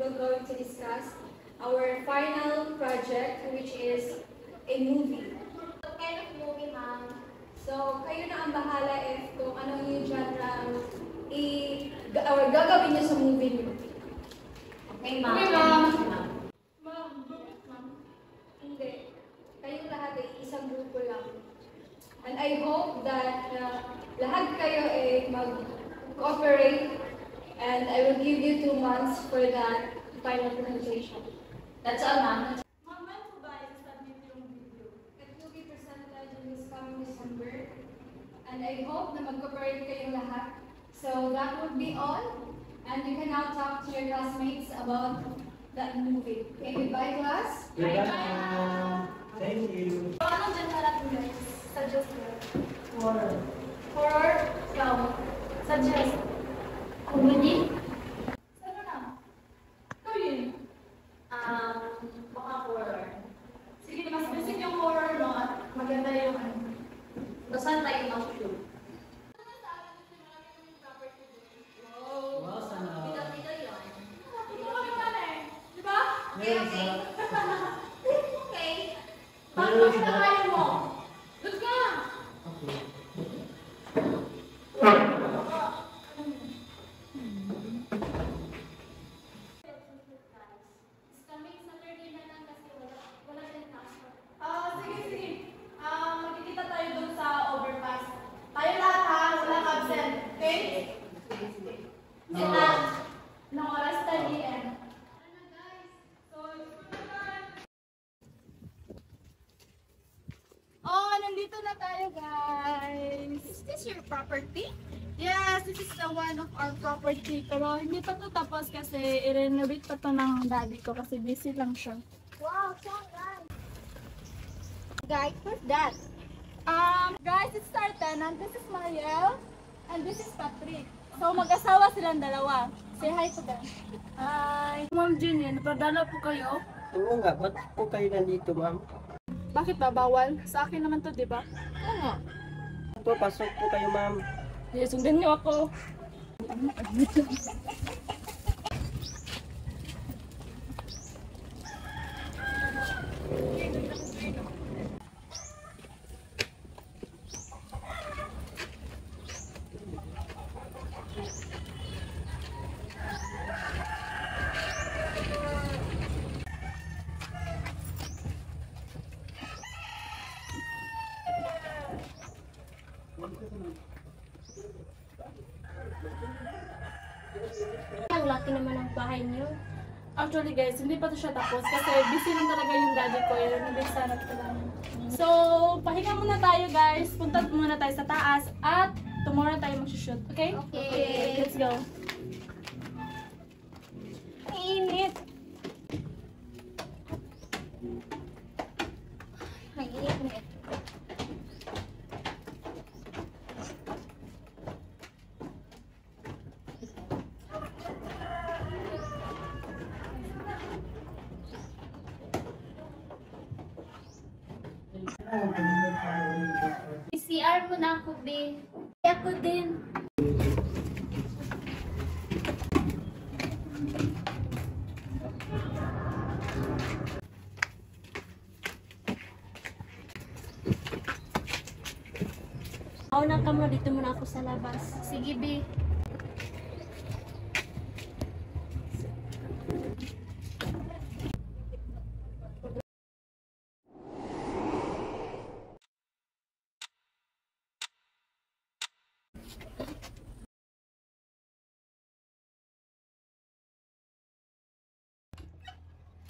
will going to discuss our final project, which is a movie. What kind of movie, ma'am? So, kayo na ang bahala if kung anong yung genre ang gagawin niyo sa movie niyo. Okay, ma'am. Okay, ma'am. Ma'am, ma'am. Hindi. Kayong lahat ay isang grupo lang. And I hope that lahat kayo ay mag-cooperate and I will give you 2 months for that final presentation. That's all, ma'am. Ma'am, when po ba i-submit yung video? It will be presented in this coming December. And I hope na mag-cooperate kayong lahat. So that would be all. And you can now talk to your classmates about that movie. Okay, goodbye class. Goodbye. Thank you. So, anong genre natin guys? Suggest mo. Horror. Horror? Ikaw. Suggest. Comedy? Ano na? Ikaw yun. Baka horror. Sige, mas basic yung horror, no? At maganda yung ano. Basta tayo mag-shoot. Wow. Wow, sana. Bida-bida yun. Ito kami pala eh. Di ba? Okay, okay. Okay. Bakit na kayo mo? Doon ka! Okay. Coming Saturday na lang kasi wala tayong passport. Sige, sige. Magkikita tayo doon sa overpass. Tayo lahat ha, walang absent. Okay? Sila, ng oras tayo end. Ano guys? So, nandito na tayo guys. Is this your property? Yes, this is the one of our property. Pero hindi pa to tapos kasi i-renovate pa to ng daddy ko kasi busy lang siya. Wow, so nice. Guys, who's that? Guys, it's our tenant. This is Mariel and this is Patrick. So mag-asawa silang dalawa. Say hi to them. Hi. Ma'am Jenny, napadala po kayo? Oo nga, ba't po kayo nandito, ma'am? Bakit ba bawal? Sa akin naman to, di ba? Oo nga. Po, pasok po kayo, ma'am. Yes, sundan niyo ako. Ang laki naman ng bahay niyo. Actually guys, hindi pa to siya tapos kasi busy lang talaga yung daddy ko. I-renovate sana ito lang. So, pahinga muna tayo guys. Punta muna tayo sa taas at tomorrow tayo mag-shoot. Okay? Okay. Let's go. Init. Ay, init. CR mo na ako, be. Ako din. Ako na ka muna, dito muna ako sa labas. Sige, be.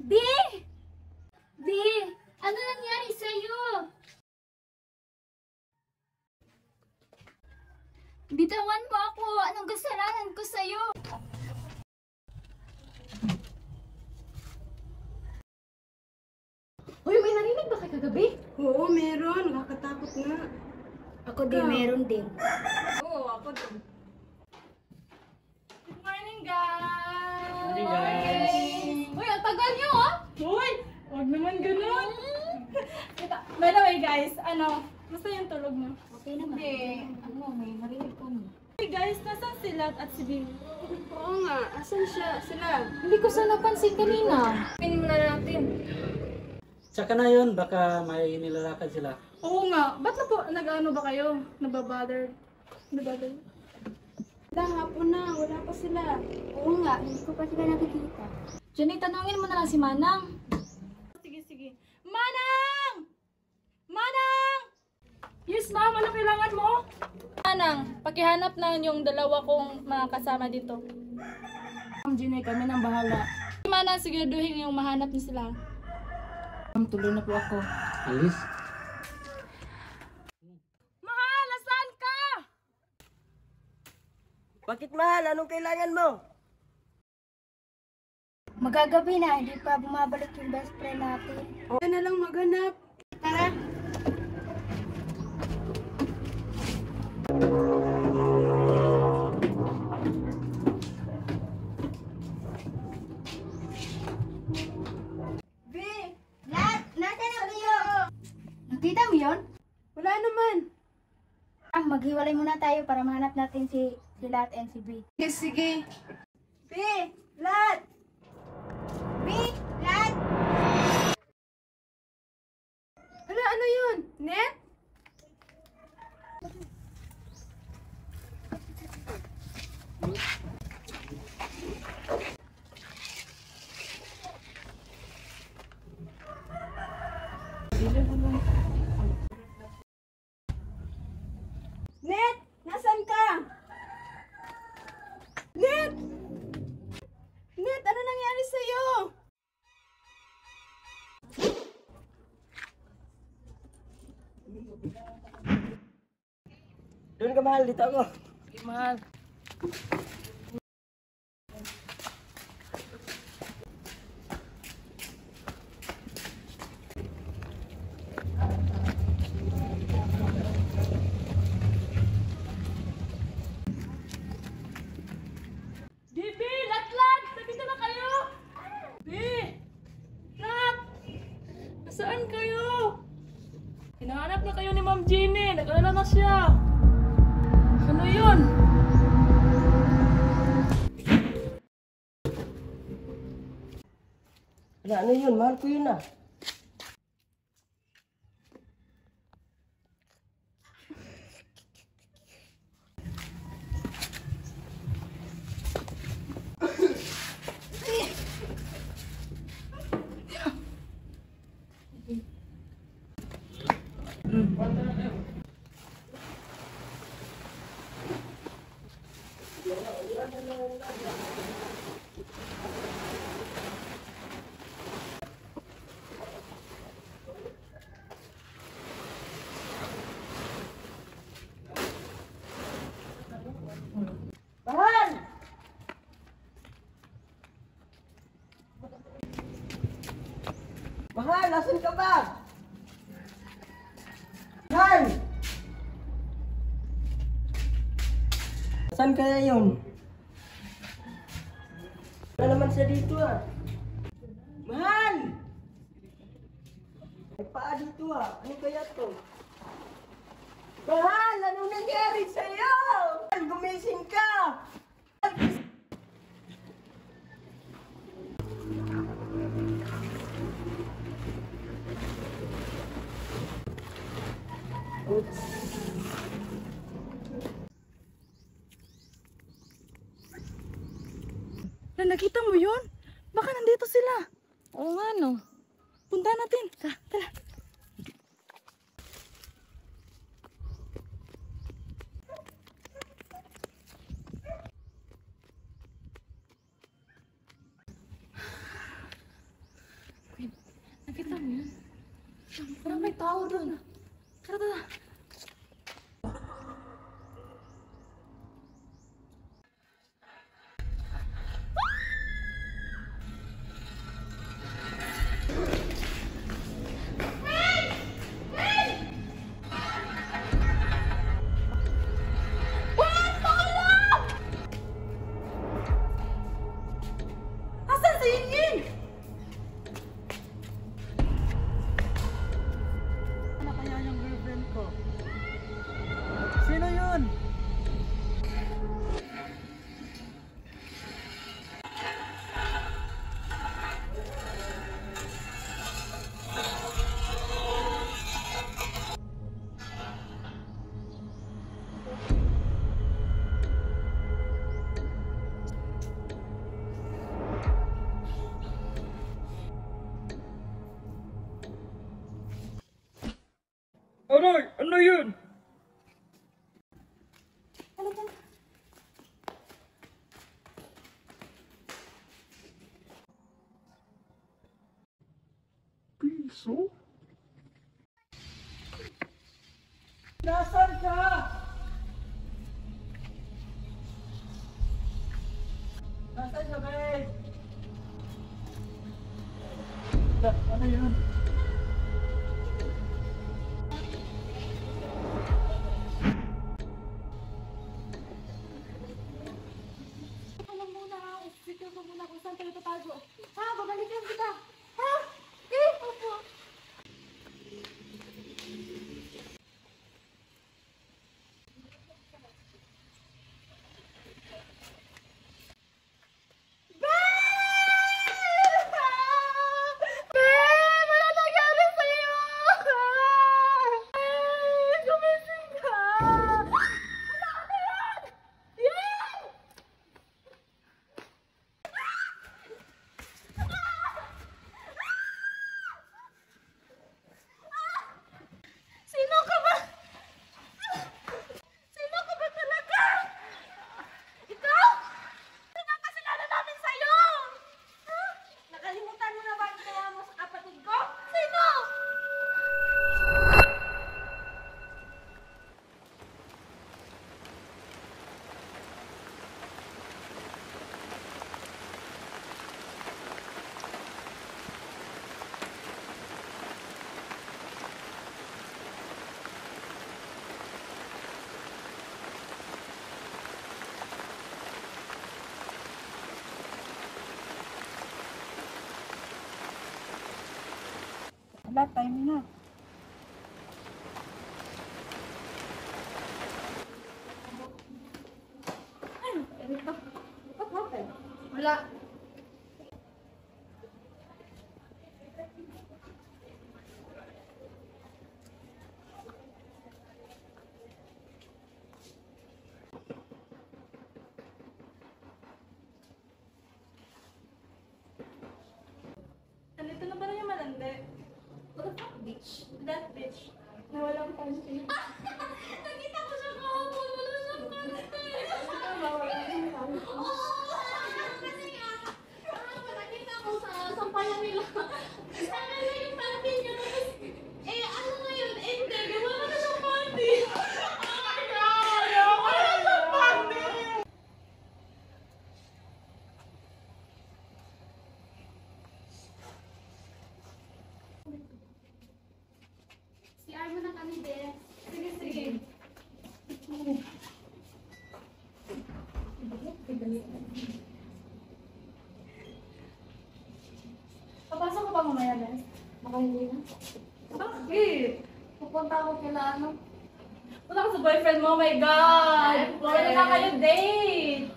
Be! Be! Ano nangyari sa'yo? Bitawan mo ako! Anong kasalanan ko sa'yo? Uy, may narinig ba kayo kagabi? Oo, meron. Nakakatakot nga. Ako din, meron din. Oo, ako din. Good morning guys! Morning, guys. Uy, ang tagal niyo ah! Uy! Huwag naman ganun! By the way guys, musta yung tulog mo? Okay naman. Hindi. Ano, may narinig ko mo. Hey guys, nasaan si Lat at si Bing? Oo nga, asan sila? Hindi ko sana napansin kanina. Pinin muna natin. Tsaka na yun, baka may nilalakad sila. Oo nga, ba't na po, nag-ano ba kayo? Nababother? Nababother? Hapon na, wala pa sila. Oo nga, hindi ko pa sila nakikita. Jenny, tanungin mo na lang si Manang. Sige. Manang! Manang! Yes, ma'am. Ano kailangan mo? Manang, pakihanap na yung dalawa kong mga kasama dito. Ma'am Jenny, kami nang bahala. Manang, siguraduhin yung mahanap niyo sila. Ma'am, tuloy na po ako. Alis? Mahal, nasaan ka? Bakit mahal? Anong kailangan mo? Magagabi na, hindi pa bumabalik yung best friend natin. Kaya na lang maghanap. Tara! B! Nasaan na kayo? Nakita mo yun? Wala naman. Maghiwalay muna tayo para mahanap natin si Lat and si B. Sige. B! Lat! B! Lat! Ano yun? Net? Net! Nasaan ka? Net! Net, ano nangyari sa'yo? Doon ka mahal, dito ako. Mahal. Bibi! Lat! Nandito na kayo! Bibi! Lat! Nasaan kayo? Hinahanap na kayo ni Ma'am Jenny. Nag-alala na siya. Ano yun? Ano yun? Mahal ko yun ah. Mahal! Mahal, nasan ka ba? Mahal! Saan kaya yun? Wala naman siya dito ah. Mahal! May paa dito ah. Ano kaya to? Mahal! Anong nangyari sa'yo? Mahal, gumising ka! Nakita mo yun? Baka nandito sila. Oo nga no. Punta natin. Tara. Nakita mo yun? Parang may tao doon. Tara. Asan si Yingin? Ano kaya yung girlfriend ko? Nasaan ka? Nasaan ka, babe? Ano yun? Ito lang muna ha. Secure ko muna kung saan tayo tatago. Ha? Babalikan kita. Ha? Eh? Opo. Sino ka ba? Sino ka ba talaga? Ikaw? Pinakasalanan namin sa'yo! Ha? Nakalimutan mo na ba ang ginawa mo sa kapatid ko? Sino? Wala, time na. Wala. Nandito na ba na yung malandi? What the fuck, bitch? That bitch. Na walang pansin. Nakita ko siya kahapon. Wala siyang panty. Kasi nga, nakita ko sa sampayan nila. Sana na yung panty niya. Eh, ano nga yun? Eh, hindi. Wala na siyang panty. Oh my God! Wala siyang panty! Si Armo na kami, Bes. Sige, sige. Papasok ko ba mamaya, Bes? Baka hindi na. Bakit? Pupunta ako kila ano. Wala ka sa boyfriend mo, oh my God! Wala na kayo date!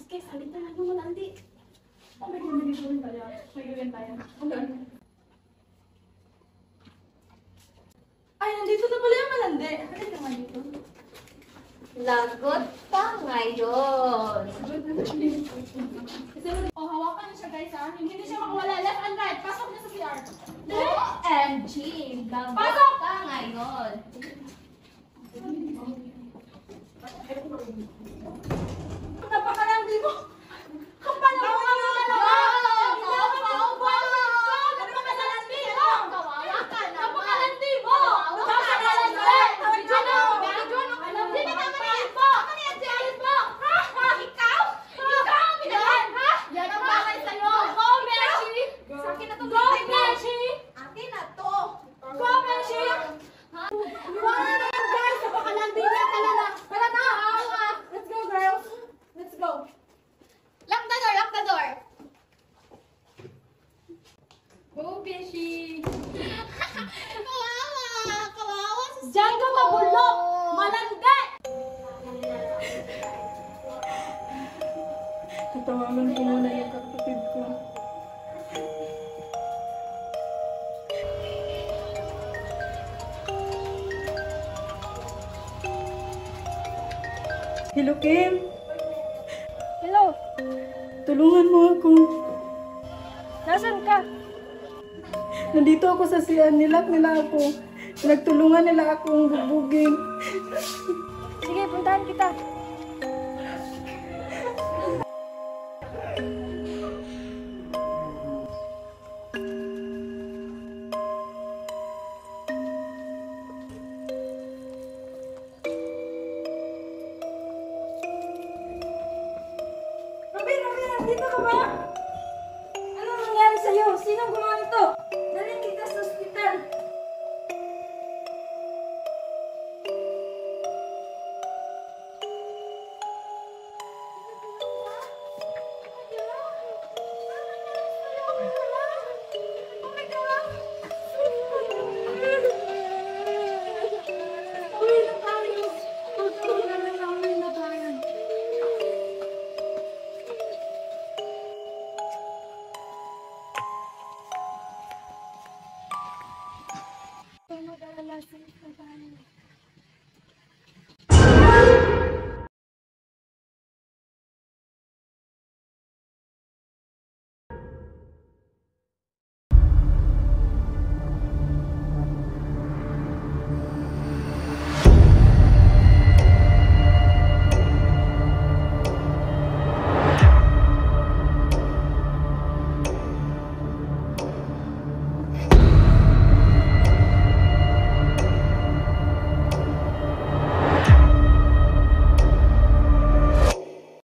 Guys, halita na naman malandi. Oh my God, may gawin tayo. May gawin tayo. Ay, nandito na pala yung malandi. Halita naman dito. Lagot pa ngayon. Oh, hawakan niyo siya guys ha. Hindi siya makawala. Left and right. Pasok niyo sa CR. OMG! Lagot Pasok! pa ngayon. Napakalandi mo. Kapal na mo naman talaga. Napakalandi mo. Napakalandi mo. Napakalandi. Hindi na kamayan po. Kamayan si Alice po. Ikaw? Ikaw ang pinahan, ha? Yan ang bagay sa'yo. Go, Beshi. Sa akin na to. Go, Beshi. Akin na to. Go, Beshi. Iwanan na yan, guys. Napakalandi niya talaga. Tara na. Let's go, girls. Let's go. Lock the door, lock the door. Go, Beshi. Kawawa. Diyan ka mabulok. Malandi. Tatawagan ko muna yung kapatid ko. Hello, Kim. Hello. Tulungan mo ako. Nasaan ka? Nandito ako sa siyan. Nilak nila ako. Nagtulungan nila akong bubugin. Sige, puntahan kita. Robin, nandito ka ba? Ano nangyari sa'yo? Sinong gumawa nito?